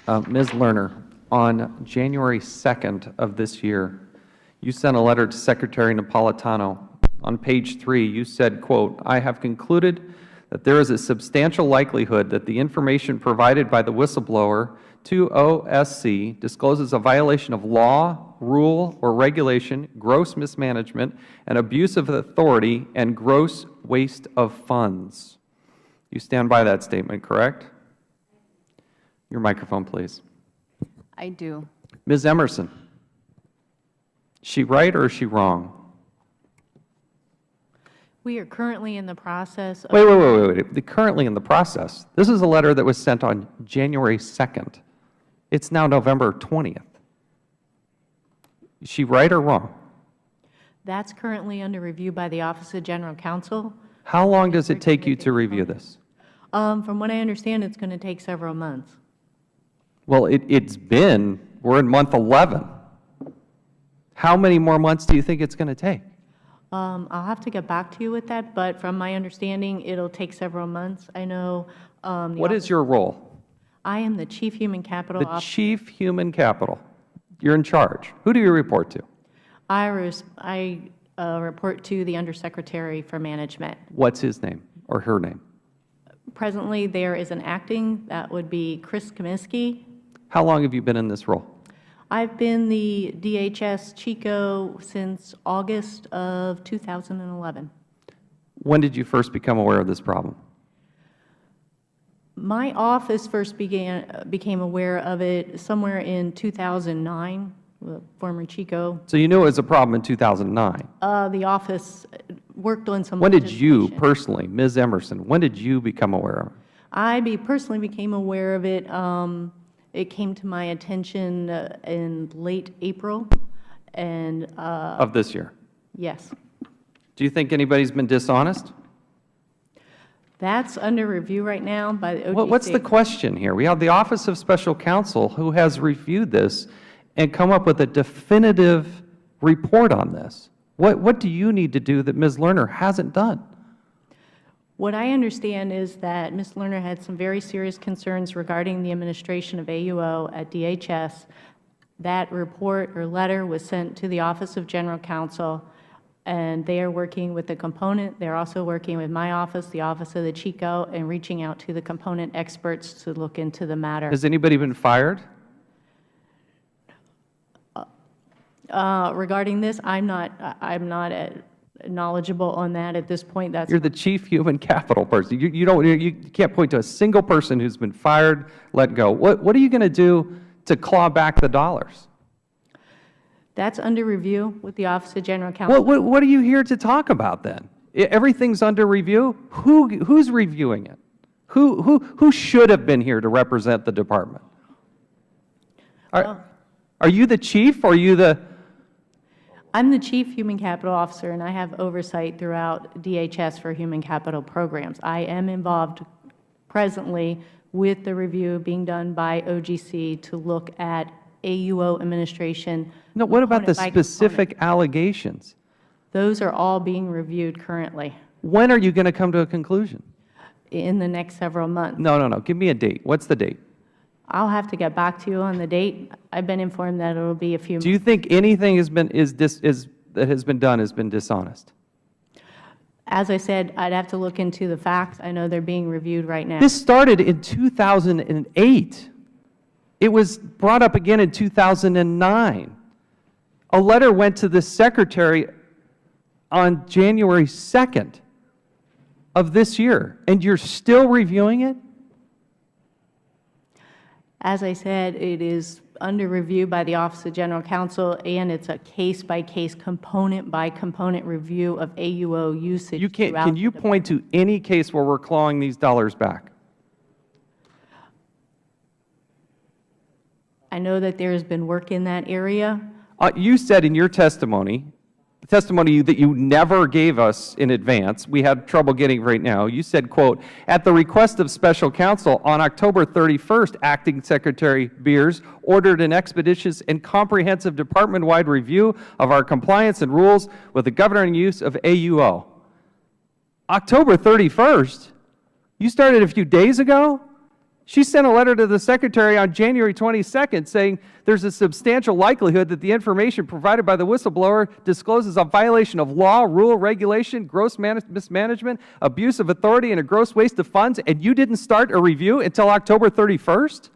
Ms. Lerner, on January 2nd of this year, you sent a letter to Secretary Napolitano. On page 3, you said, quote, "I have concluded that there is a substantial likelihood that the information provided by the whistleblower to OSC discloses a violation of law, rule, or regulation, gross mismanagement, and abuse of authority, and gross waste of funds." You stand by that statement, correct? Your microphone, please. I do. Ms. Emerson, is she right or is she wrong? We are currently in the process of— Wait. Currently in the process. This is a letter that was sent on January 2nd. It's now November 20th. Is she right or wrong? That's currently under review by the Office of General Counsel. How long does it take you to review this? From what I understand, it's going to take several months. Well, we're in month 11. How many more months do you think it's going to take? I'll have to get back to you with that, but from my understanding, it'll take several months. I know— What is your role? I am the Chief Human Capital Officer. The Chief Human Capital. You're in charge. Who do you report to? I report to the Undersecretary for Management. What's his name or her name? Presently, there is an acting. That would be Chris Kaminsky. How long have you been in this role? I've been the DHS Chico since August of 2011. When did you first become aware of this problem? My office first became aware of it somewhere in 2009, former Chico. So you knew it was a problem in 2009. The office worked on some When did you legislation. personally, Ms. Emerson, when did you become aware of it? I personally became aware of it. It came to my attention in late April. And of this year? Yes. Do you think anybody's been dishonest? That's under review right now by the OGC. What's the question here? We have the Office of Special Counsel who has reviewed this and come up with a definitive report on this. What do you need to do that Ms. Lerner hasn't done? What I understand is that Ms. Lerner had some very serious concerns regarding the administration of AUO at DHS. That report or letter was sent to the Office of General Counsel, and they are working with the component. They're also working with my office, the Office of the Chico, and reaching out to the component experts to look into the matter. Has anybody been fired? Regarding this, I'm not knowledgeable on that at this point. That's You're the Chief Human Capital person. You can't point to a single person who's been fired, let go. What are you going to do to claw back the dollars? That's under review with the Office of General Counsel. What are you here to talk about then? Everything's under review? Who's reviewing it? Who should have been here to represent the department? Are you the chief or are you the— I'm the Chief Human Capital Officer, and I have oversight throughout DHS for human capital programs. I am involved presently with the review being done by OGC to look at AUO administration. No, what about the specific allegations? Those are all being reviewed currently. When are you going to come to a conclusion? In the next several months. No. Give me a date. What's the date? I'll have to get back to you on the date. I've been informed that it will be a few months. Do you think anything that has been done has been dishonest? As I said, I'd have to look into the facts. I know they're being reviewed right now. This started in 2008. It was brought up again in 2009. A letter went to the Secretary on January 2nd of this year, and you're still reviewing it? As I said, it is under review by the Office of General Counsel, and it's a case-by-case, component-by-component review of AUO usage. Can you point to any case where we're clawing these dollars back? I know that there has been work in that area. You said in your testimony, the testimony that you never gave us in advance, we had trouble getting right now, you said, quote, "At the request of special counsel, on October 31st, Acting Secretary Beers ordered an expeditious and comprehensive department-wide review of our compliance and rules with the governing use of AUO." October 31st? You started a few days ago? She sent a letter to the Secretary on January 22nd saying there's a substantial likelihood that the information provided by the whistleblower discloses a violation of law, rule, regulation, gross mismanagement, abuse of authority, and a gross waste of funds, and you didn't start a review until October 31st?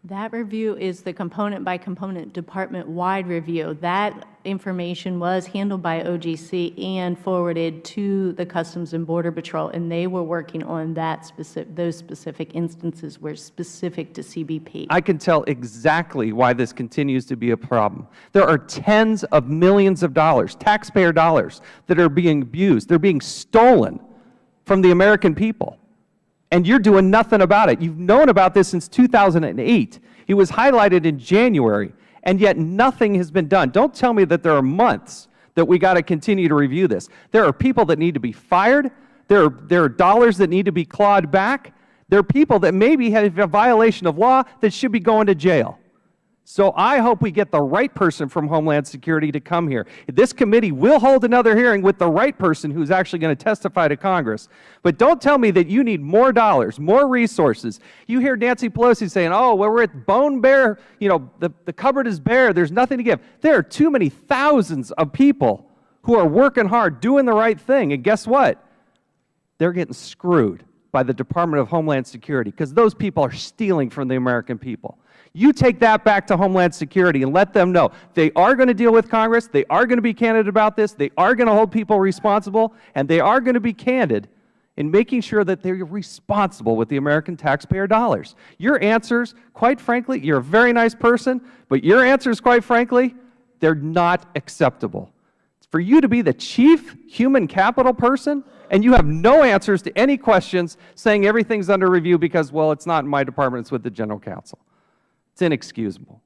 That review is the component-by-component, department-wide review. That information was handled by OGC and forwarded to the Customs and Border Patrol, and they were working on those specific instances were specific to CBP. I can tell exactly why this continues to be a problem. There are tens of millions of dollars, taxpayer dollars, that are being abused. They're being stolen from the American people. And you're doing nothing about it. You've known about this since 2008. It was highlighted in January, and yet nothing has been done. Don't tell me that there are months that we got to continue to review this. There are people that need to be fired. There are dollars that need to be clawed back. There are people that maybe have a violation of law that should be going to jail. So I hope we get the right person from Homeland Security to come here. This committee will hold another hearing with the right person who's actually going to testify to Congress. But don't tell me that you need more dollars, more resources. You hear Nancy Pelosi saying, oh, well, we're at bone bare, the cupboard is bare, there's nothing to give. There are too many thousands of people who are working hard, doing the right thing, and guess what? They're getting screwed by the Department of Homeland Security because those people are stealing from the American people. You take that back to Homeland Security and let them know they are going to deal with Congress, they are going to be candid about this, they are going to hold people responsible, and they are going to be candid in making sure that they're responsible with the American taxpayer dollars. Your answers, quite frankly, you're a very nice person, but your answers, quite frankly, they're not acceptable. For you to be the chief human capital person and you have no answers to any questions saying everything's under review because, well, it's not in my department, it's with the General Counsel. It's inexcusable.